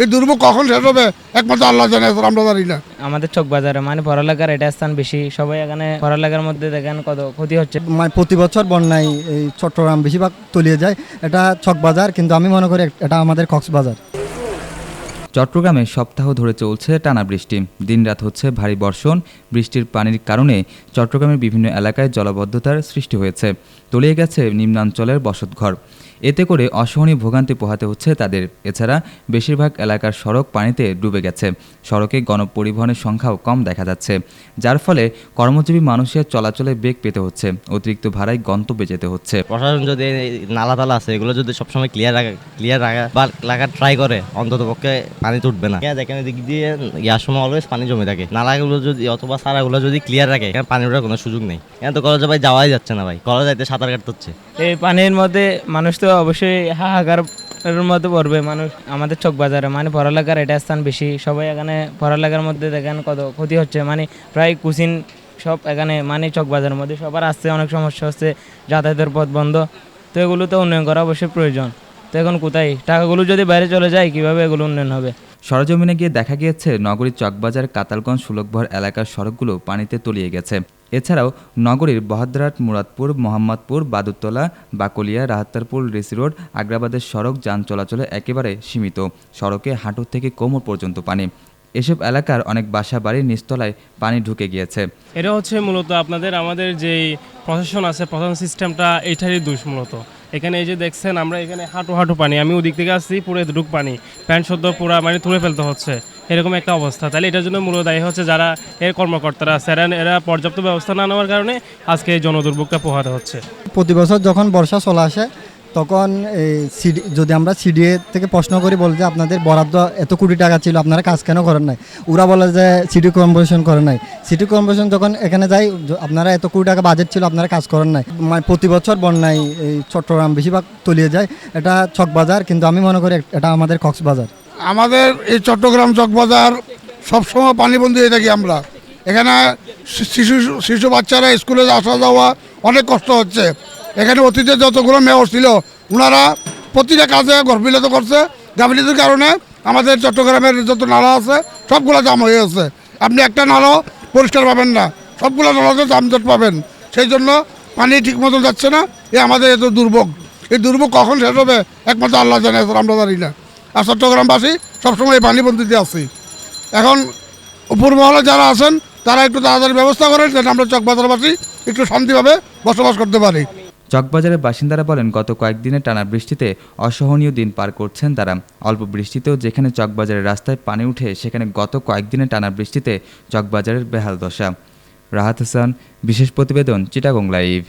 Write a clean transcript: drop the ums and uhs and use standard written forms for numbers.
এই দুর্ভোগ কখন শেষ হবে একমাত্র আল্লাহ জানে, আমরা জানি না। আমাদের চকবাজারে মানে পড়ালেখার এটা স্থান বেশি, সবাই এখানে পড়ালেখার মধ্যে দেখেন কত ক্ষতি হচ্ছে। মানে প্রতি বছর বন্যায় এই চট্টগ্রাম বেশিরভাগ তলিয়ে যায়। এটা চকবাজার, কিন্তু আমি মনে করি এটা আমাদের কক্সবাজার। চট্টগ্রামে সপ্তাহ ধরে চলছে টানা বৃষ্টি, দিনরাত হচ্ছে ভারী বর্ষণ। বৃষ্টির পানির কারণে চট্টগ্রামের বিভিন্ন এলাকায় জলাবদ্ধতার সৃষ্টি হয়েছে, তলিয়ে গেছে নিম্নাঞ্চলের বসতঘর। এতে করে অসহনীয় ভোগান্তি পোহাতে হচ্ছে তাদের। এছাড়া বেশিরভাগ এলাকার সড়ক পানিতে ডুবে গেছে, সড়কে গণপরিবহনের সংখ্যাও কম দেখা যাচ্ছে, যার ফলে কর্মজীবী মানুষের চলাচলে বেগ পেতে হচ্ছে, অতিরিক্ত ভাড়ায় গন্তব্যে যেতে হচ্ছে। প্রশাসন যদি নালা তালা আছে এগুলো যদি সবসময় ক্লিয়ার রাখা বা রাখার ট্রাই করে, অন্তত পক্ষে পানি উঠবে না। দেখেন দিক দিয়ে ইয়ার সময় অলওয়েজ পানি জমে থাকে। নালাগুলো যদি অথবা সারাগুলো যদি ক্লিয়ার রাখে, এখানে পানি ওঠার কোনো সুযোগ নেই। এখানে তো কলেজে ভাই যাওয়াই যাচ্ছে না, ভাই কলেজে যাইতে সাঁতার কাটতে হচ্ছে। এই পানির মধ্যে মানুষ তো অবশ্যই হাহাকার মধ্যে পড়বে মানুষ। আমাদের চকবাজারে মানে পড়ালেখার এটা স্থান বেশি, সবাই এখানে পড়ালেখার মধ্যে দেখেন কত ক্ষতি হচ্ছে। মানে প্রায় কোচিং সব এখানে মানে চকবাজারের মধ্যে সবার আসছে, অনেক সমস্যা হচ্ছে, যাতায়াতের পথ বন্ধ। তো এগুলো তো উন্নয়ন করা অবশ্যই প্রয়োজন। তো এখন কোথায় টাকাগুলো যদি বাইরে চলে যায়, কিভাবে এগুলো উন্নয়ন হবে? সরজমিনে গিয়ে দেখা গিয়েছে নগরীর চকবাজার, কাতালগঞ্জ, সুলকভর এলাকার সড়কগুলো পানিতে তলিয়ে গেছে। এছাড়াও নগরীর বহদ্রাট, মুরাদপুর, মোহাম্মদপুর, বাদুরতলা, বাকলিয়া, রাহাত্তারপুর, রিসি রোড, আগ্রাবাদের সড়ক যান চলাচলে একেবারে সীমিত। সড়কে হাঁটু থেকে কোমর পর্যন্ত পানি। এসব এলাকার অনেক বাসা বাড়ির নিচতলায় পানি ঢুকে গিয়েছে। এটা হচ্ছে মূলত আমাদের যেই প্রশাসন আছে, প্রশাসন সিস্টেমটা এইটারই দোষ মূলত। এখানে এই যে দেখছেন আমরা এখানে হাঁটু পানি, আমি ওদিক থেকে আসছি পুরো এতটুক পানি, প্যান্ট সদ্য পুরো মানে তুলে ফেলতে হচ্ছে, এরকম একটা অবস্থা। তাহলে এটার জন্য মূলত দায়ী হচ্ছে যারা এর কর্মকর্তারা আছে, এরা পর্যাপ্ত ব্যবস্থা না নেওয়ার কারণে আজকে এই জনদুর্ভোগটা পোহাতে হচ্ছে। প্রতি বছর যখন বর্ষা চলে আসে তখন এই যদি আমরা সিডিএ থেকে প্রশ্ন করি, বলে যে আপনাদের বরাদ্দ এত কোটি টাকা ছিল, আপনারা কাজ কেন করেন নাই? ওরা বলে যে সিটি কর্পোরেশন করে নাই। সিটি কর্পোরেশন যখন এখানে যাই, আপনারা এত কোটি টাকা বাজেট ছিল, আপনারা কাজ করেন নাই। মানে প্রতি বছর বন্যায় এই চট্টগ্রাম বেশিরভাগ তলিয়ে যায়। এটা চকবাজার, কিন্তু আমি মনে করি এটা আমাদের কক্সবাজার। আমাদের এই চট্টগ্রাম চকবাজার সবসময় পানিবন্দী হয়ে থাকি আমরা। এখানে শিশু বাচ্চারা স্কুলে আসা যাওয়া অনেক কষ্ট হচ্ছে। এখানে অতীতে যতগুলো মেয়র ছিল ওনারা প্রতিটা কাজে গর্বিত করছে। গাফিলতির কারণে আমাদের চট্টগ্রামের যত নালা আছে সবগুলো জাম হয়ে আছে। আপনি একটা নালাও পরিষ্কার পাবেন না, সবগুলো নালাতে জামজট পাবেন। সেই জন্য পানি ঠিক মতো যাচ্ছে না। আমাদের এত দুর্ভোগ, এই দুর্ভোগ কখন শেষ হবে একমাত্র আল্লাহ জানে, আমরা জানি না। আর চট্টগ্রামবাসী সবসময় এই পানিবন্দিতে আছি। এখন উপর মহলে যারা আছেন তারা একটু তাড়াতাড়ি ব্যবস্থা করেন যেন আমরা চকবাজারবাসী একটু শান্তিভাবে বসবাস করতে পারি। চকবাজারের বাসিন্দারা বলেন, গত কয়েকদিনের টানা বৃষ্টিতে অসহনীয় দিন পার করছেন তারা। অল্প বৃষ্টিতেও যেখানে চকবাজারের রাস্তায় পানি উঠে, সেখানে গত কয়েকদিনের টানা বৃষ্টিতে চকবাজারের বেহাল দশা। রাহাত হাসান, বিশেষ প্রতিবেদন, চিটাগং লাইভ।